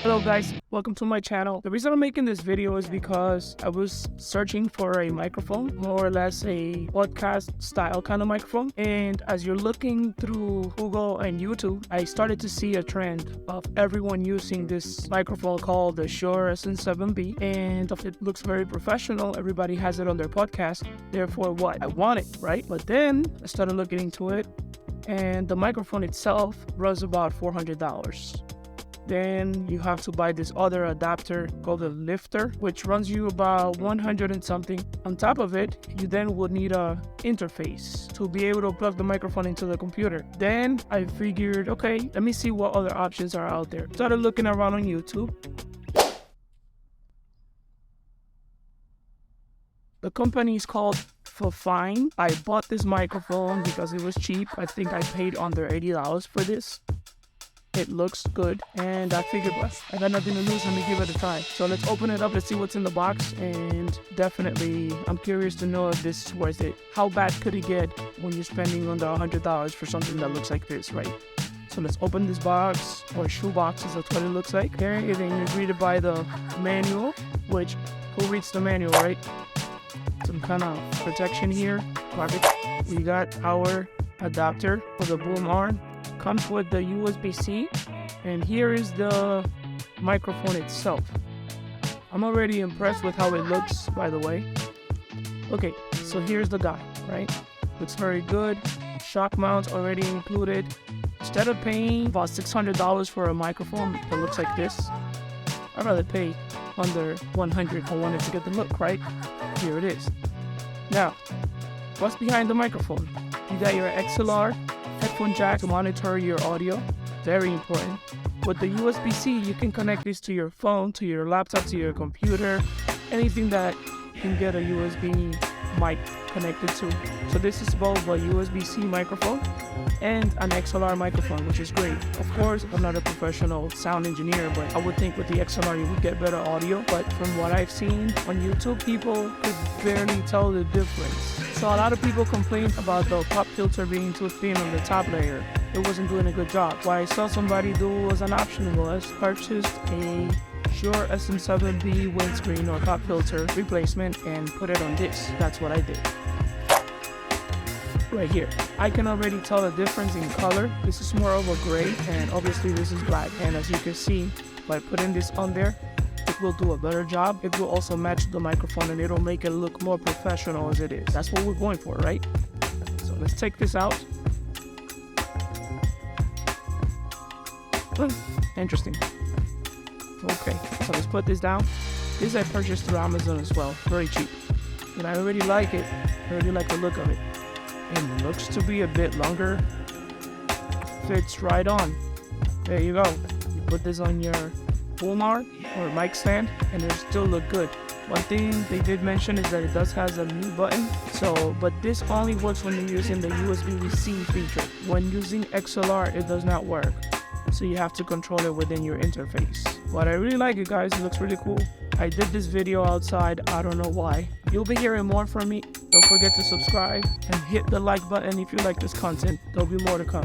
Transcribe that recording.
Hello guys, welcome to my channel. The reason I'm making this video is because I was searching for a microphone, more or less a podcast style kind of microphone. And as you're looking through Google and YouTube, I started to see a trend of everyone using this microphone called the Shure SM7B. And it looks very professional. Everybody has it on their podcast. Therefore, what? I want it, right? But then I started looking into it, and the microphone itself runs about $400. Then you have to buy this other adapter called a lifter, which runs you about 100 and something. On top of it, you then would need a interface to be able to plug the microphone into the computer. Then I figured, okay, let me see what other options are out there. Started looking around on YouTube. The company is called FiFINE. I bought this microphone because it was cheap. I think I paid under $80 for this. It looks good, and I figured, well, I got nothing to lose, let me give it a try. So let's open it up, let's see what's in the box, and definitely, I'm curious to know if this is worth it. How bad could it get when you're spending under $100 for something that looks like this, right? So let's open this box, or shoebox is what it looks like. Here, and then you're greeted by the manual, which, who reads the manual, right? Some kind of protection here. Perfect. We got our adapter for the boom arm. Comes with the USB-C, and here is the microphone itself. I'm already impressed with how it looks, by the way. Okay, so here's the guy, right? Looks very good. Shock mount already included. Instead of paying about $600 for a microphone that looks like this, I'd rather pay under $100 I wanted to get the look, right? Here it is. Now, what's behind the microphone? You got your XLR headphone jack to monitor your audio, very important. With the USB-C, you can connect this to your phone, to your laptop, to your computer, anything that can get a USB mic connected to. So this is both a USB-C microphone and an XLR microphone, which is great. Of course, I'm not a professional sound engineer, but I would think with the XLR you would get better audio. But from what I've seen on YouTube, people could barely tell the difference. So a lot of people complain about the pop filter being too thin on the top layer. It wasn't doing a good job. What I saw somebody do as an option was purchase a Shure SM7B windscreen or pop filter replacement and put it on this. That's what I did. Right here. I can already tell the difference in color. This is more of a gray, and obviously this is black. And as you can see, by putting this on there, it will do a better job. It will also match the microphone, and it'll make it look more professional as it is. That's what we're going for, right? So let's take this out. Interesting. Okay, so let's put this down. This I purchased through Amazon as well, very cheap. And I already like it. I already like the look of it. It looks to be a bit longer. Fits right on. There you go. You put this on your boom arm or mic stand, and it'll still look good. One thing they did mention is that it does have a mute button. But this only works when you're using the USB-C feature. When using XLR, it does not work. So you have to control it within your interface. But I really like it, guys. It looks really cool. I did this video outside. I don't know why. You'll be hearing more from me. Don't forget to subscribe and hit the like button if you like this content. There'll be more to come.